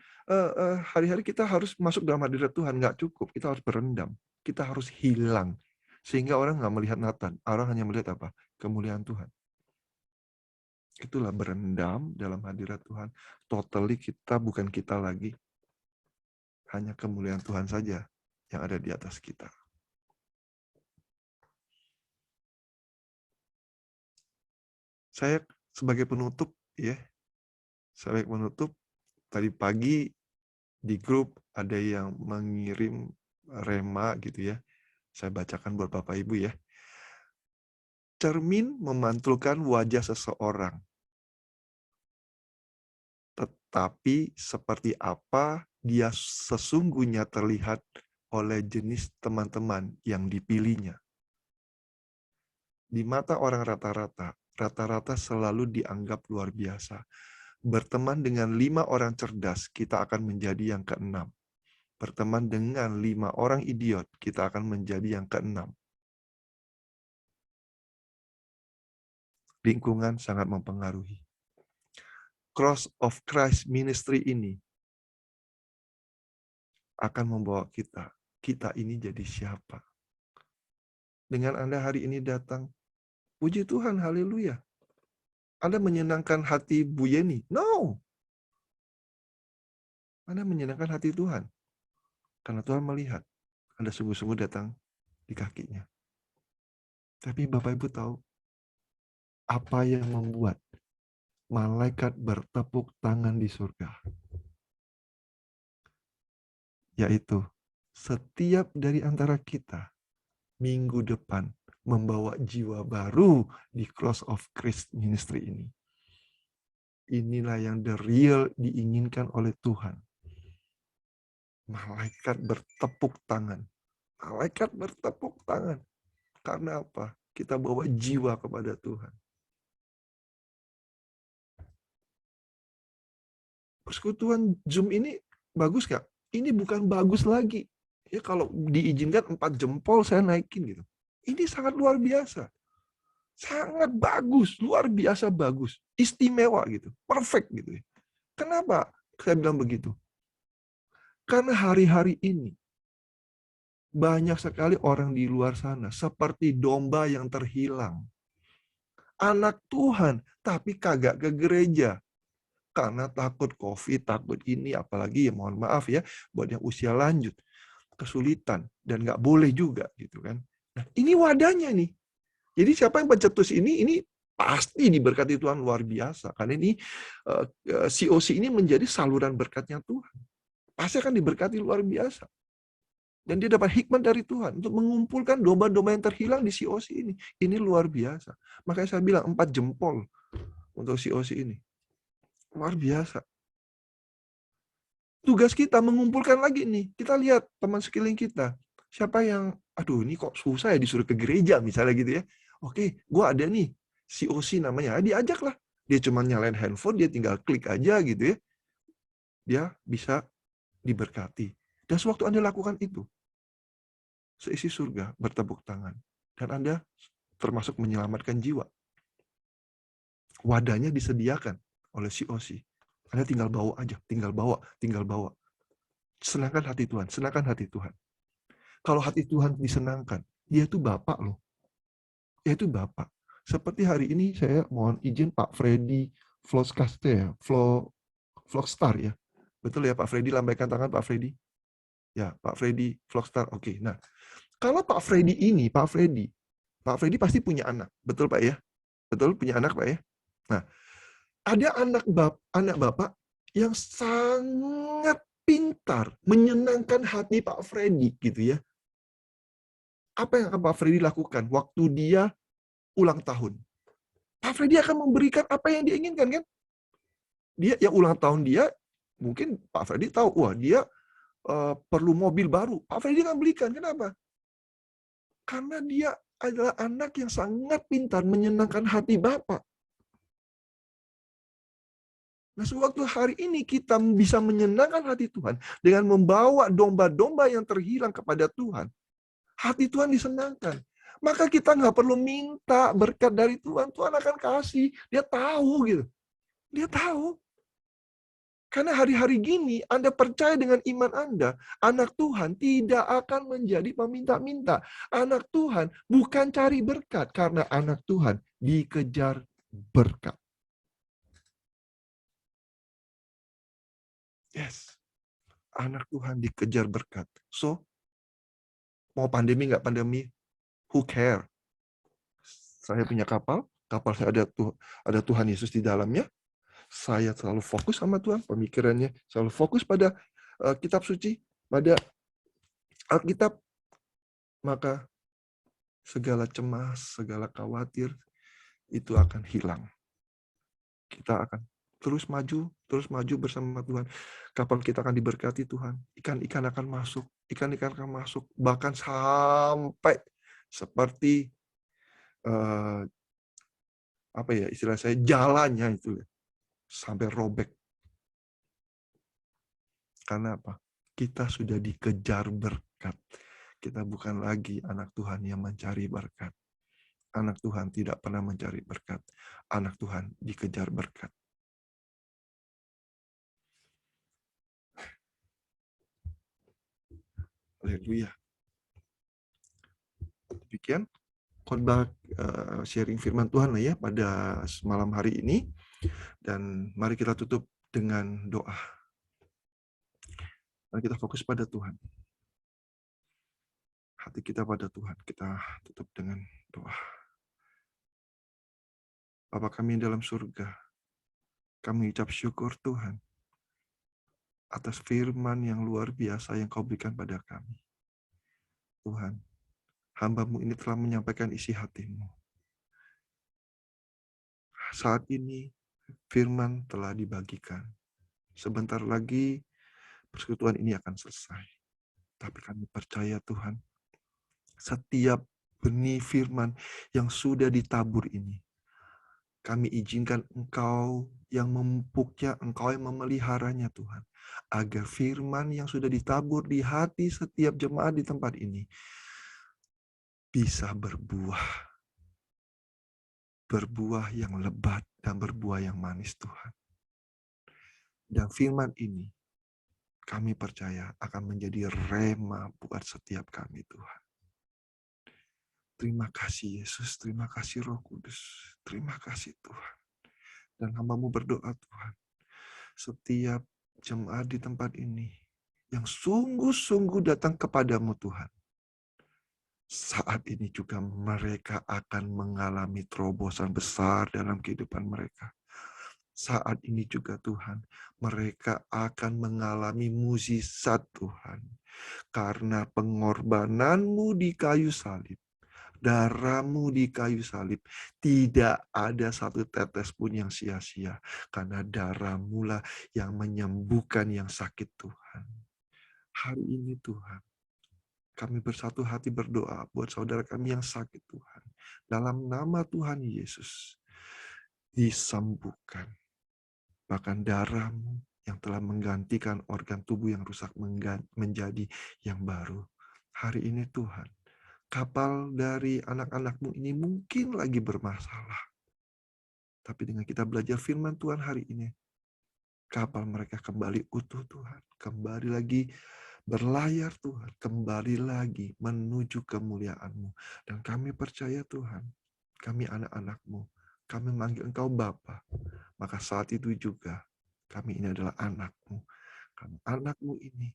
hari-hari kita harus masuk dalam hadirat Tuhan, nggak cukup. Kita harus berendam. Kita harus hilang. Sehingga orang nggak melihat Nathan. Orang hanya melihat apa? Kemuliaan Tuhan. Itulah berendam dalam hadirat Tuhan. Totally kita bukan kita lagi. Hanya kemuliaan Tuhan saja yang ada di atas kita. Saya sebagai penutup, ya, tadi pagi di grup ada yang mengirim rema gitu ya. Saya bacakan buat Bapak Ibu ya. Cermin memantulkan wajah seseorang. Tetapi seperti apa dia sesungguhnya terlihat oleh jenis teman-teman yang dipilihnya. Di mata orang rata-rata selalu dianggap luar biasa. Berteman dengan 5 orang cerdas, kita akan menjadi yang ke-6. Berteman dengan 5 orang idiot, kita akan menjadi yang ke-6. Lingkungan sangat mempengaruhi. Cross of Christ Ministry ini akan membawa kita ini jadi siapa. Dengan Anda hari ini datang, puji Tuhan, haleluya. Anda menyenangkan hati Bu Yeni? No. Anda menyenangkan hati Tuhan. Karena Tuhan melihat Anda sungguh-sungguh datang di kakinya. Tapi Bapak Ibu tahu, apa yang membuat malaikat bertepuk tangan di surga? Yaitu, setiap dari antara kita, minggu depan, membawa jiwa baru di Cross of Christ Ministry ini. Inilah yang the real diinginkan oleh Tuhan. Malaikat bertepuk tangan. Malaikat bertepuk tangan. Karena apa? Kita bawa jiwa kepada Tuhan. Persekutuan Zoom ini bagus nggak? Ini bukan bagus lagi. Ya kalau diizinkan 4 jempol saya naikin gitu. Ini sangat luar biasa. Sangat bagus, luar biasa bagus. Istimewa gitu. Perfect gitu. Kenapa saya bilang begitu? Karena hari-hari ini banyak sekali orang di luar sana seperti domba yang terhilang. Anak Tuhan, tapi kagak ke gereja. Karena takut COVID, takut ini, apalagi ya mohon maaf ya, buat yang usia lanjut, kesulitan, dan nggak boleh juga gitu kan. Nah, ini wadahnya nih. Jadi siapa yang pencetus ini pasti diberkati Tuhan luar biasa. Karena ini COC ini menjadi saluran berkatnya Tuhan. Pasti akan diberkati luar biasa. Dan dia dapat hikmat dari Tuhan untuk mengumpulkan domba-domba yang terhilang di COC ini. Ini luar biasa. Makanya saya bilang 4 jempol untuk COC ini. Luar biasa. Tugas kita mengumpulkan lagi nih. Kita lihat teman sekeliling kita. Siapa yang, aduh ini kok susah ya disuruh ke gereja misalnya gitu ya. Oke, gue ada nih COC namanya. Diajaklah. Dia cuma nyalain handphone, dia tinggal klik aja gitu ya. Dia bisa diberkati. Dan sewaktu Anda lakukan itu, seisi surga bertepuk tangan. Dan Anda termasuk menyelamatkan jiwa. Wadahnya disediakan oleh COC. Anda tinggal bawa aja, tinggal bawa. Senangkan hati Tuhan, senangkan hati Tuhan. Kalau hati Tuhan disenangkan, dia itu Bapak loh. Dia itu Bapak. Seperti hari ini saya mohon izin Pak Freddy Vlogstar ya. Betul ya Pak Freddy, lambaikan tangan Pak Freddy. Ya, Pak Freddy Vlogstar. Oke. Nah, kalau Pak Freddy Pak Freddy pasti punya anak. Betul Pak ya? Betul punya anak Pak ya? Nah, ada anak Bapak yang sangat pintar menyenangkan hati Pak Freddy gitu ya. Apa yang akan Pak Freddy lakukan waktu dia ulang tahun? Pak Freddy akan memberikan apa yang dia inginkan kan? Dia yang ulang tahun dia, mungkin Pak Freddy tahu, wah dia perlu mobil baru. Pak Freddy akan belikan. Kenapa? Karena dia adalah anak yang sangat pintar menyenangkan hati Bapak. Nah, sewaktu hari ini kita bisa menyenangkan hati Tuhan dengan membawa domba-domba yang terhilang kepada Tuhan. Hati Tuhan disenangkan. Maka kita nggak perlu minta berkat dari Tuhan. Tuhan akan kasih. Dia tahu gitu. Dia tahu. Karena hari-hari gini, Anda percaya dengan iman Anda, anak Tuhan tidak akan menjadi peminta-minta. Anak Tuhan bukan cari berkat, karena anak Tuhan dikejar berkat. Yes, anak Tuhan dikejar berkat. So, mau pandemi nggak pandemi, who care? Saya punya kapal saya ada Tuhan Yesus di dalamnya. Saya selalu fokus sama Tuhan, pemikirannya selalu fokus pada kitab suci, pada Alkitab, maka segala cemas, segala khawatir itu akan hilang. Kita akan terus maju bersama Tuhan. Kapal kita akan diberkati Tuhan. Ikan-ikan akan masuk, bahkan sampai seperti apa ya istilah saya, jalannya itu sampai robek. Karena apa? Kita sudah dikejar berkat. Kita bukan lagi anak Tuhan yang mencari berkat. Anak Tuhan tidak pernah mencari berkat. Anak Tuhan dikejar berkat. Haleluya. Demikian khotbah sharing firman Tuhan lah ya pada malam hari ini. Dan mari kita tutup dengan doa. Mari kita fokus pada Tuhan. Hati kita pada Tuhan. Kita tutup dengan doa. Bapa kami dalam surga, kami ucap syukur Tuhan atas firman yang luar biasa yang Kau berikan pada kami. Tuhan, hamba-Mu ini telah menyampaikan isi hati-Mu. Saat ini firman telah dibagikan. Sebentar lagi persekutuan ini akan selesai. Tapi kami percaya Tuhan, setiap benih firman yang sudah ditabur ini, kami izinkan Engkau yang memupuknya, Engkau yang memeliharanya Tuhan. Agar firman yang sudah ditabur di hati setiap jemaat di tempat ini bisa berbuah. Berbuah yang lebat dan berbuah yang manis Tuhan. Dan firman ini kami percaya akan menjadi rema buat setiap kami Tuhan. Terima kasih Yesus, terima kasih Roh Kudus, terima kasih Tuhan. Dan hamba-Mu berdoa Tuhan, setiap jemaat di tempat ini yang sungguh-sungguh datang kepadamu Tuhan, saat ini juga mereka akan mengalami terobosan besar dalam kehidupan mereka. Saat ini juga Tuhan, mereka akan mengalami mukjizat Tuhan. Karena pengorbanan-Mu di kayu salib, darah-Mu di kayu salib, tidak ada satu tetes pun yang sia-sia. Karena darah-Mu lah yang menyembuhkan yang sakit Tuhan. Hari ini Tuhan, kami bersatu hati berdoa buat saudara kami yang sakit Tuhan. Dalam nama Tuhan Yesus. disembuhkan. Bahkan darah-Mu yang telah menggantikan organ tubuh yang rusak menjadi yang baru. Hari ini Tuhan, kapal dari anak-anak-Mu ini mungkin lagi bermasalah. Tapi dengan kita belajar firman Tuhan hari ini, kapal mereka kembali utuh Tuhan. Kembali lagi berlayar Tuhan. Kembali lagi menuju kemuliaan-Mu. Dan kami percaya Tuhan, kami anak-anak-Mu. Kami manggil Engkau Bapa. Maka saat itu juga kami ini adalah anak-Mu. Karena anak-Mu ini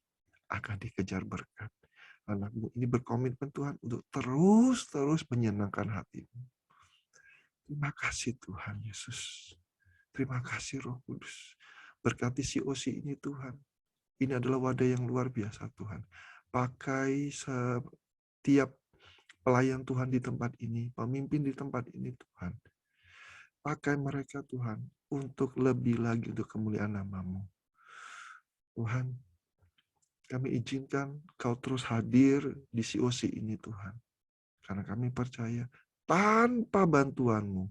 akan dikejar berkat. Anak-Mu ini berkomitmen Tuhan untuk terus menyenangkan hati-Mu. Terima kasih Tuhan Yesus. Terima kasih Roh Kudus. Berkati si Osi ini Tuhan. Ini adalah wadah yang luar biasa Tuhan. Pakai setiap pelayan Tuhan di tempat ini, pemimpin di tempat ini Tuhan. Pakai mereka Tuhan untuk lebih lagi untuk kemuliaan nama-Mu. Tuhan, kami izinkan Kau terus hadir di COC ini Tuhan. Karena kami percaya tanpa bantuan-Mu,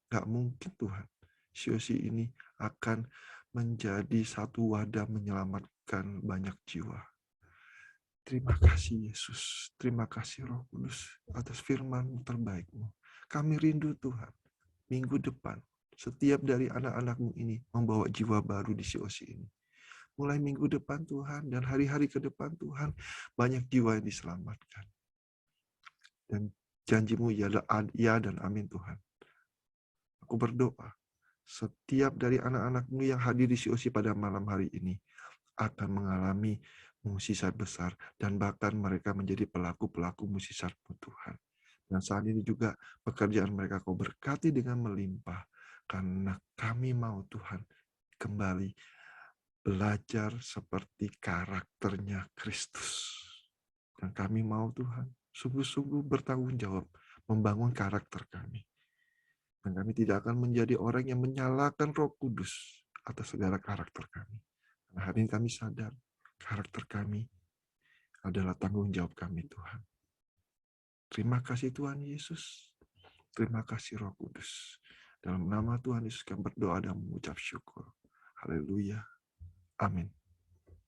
gak mungkin Tuhan, COC ini akan menjadi satu wadah menyelamatkan banyak jiwa. Terima kasih Yesus, terima kasih Roh Kudus atas firman terbaik-Mu. Kami rindu Tuhan, minggu depan, setiap dari anak-anak-Mu ini membawa jiwa baru di COC ini. Mulai minggu depan Tuhan dan hari-hari ke depan Tuhan, banyak jiwa yang diselamatkan. Dan janji-Mu ya dan amin Tuhan. Aku berdoa, setiap dari anak-anak-Mu yang hadir di COC pada malam hari ini akan mengalami mukjizat besar dan bahkan mereka menjadi pelaku-pelaku mukjizat-Mu Tuhan. Dan saat ini juga pekerjaan mereka Kau berkati dengan melimpah karena kami mau Tuhan kembali belajar seperti karakternya Kristus. Dan kami mau Tuhan sungguh-sungguh bertanggung jawab membangun karakter kami. Dan kami tidak akan menjadi orang yang menyalahkan Roh Kudus atas segala karakter kami. Karena hari ini kami sadar karakter kami adalah tanggung jawab kami Tuhan. Terima kasih Tuhan Yesus. Terima kasih Roh Kudus. Dalam nama Tuhan Yesus kami berdoa dan mengucap syukur. Haleluya. Amin.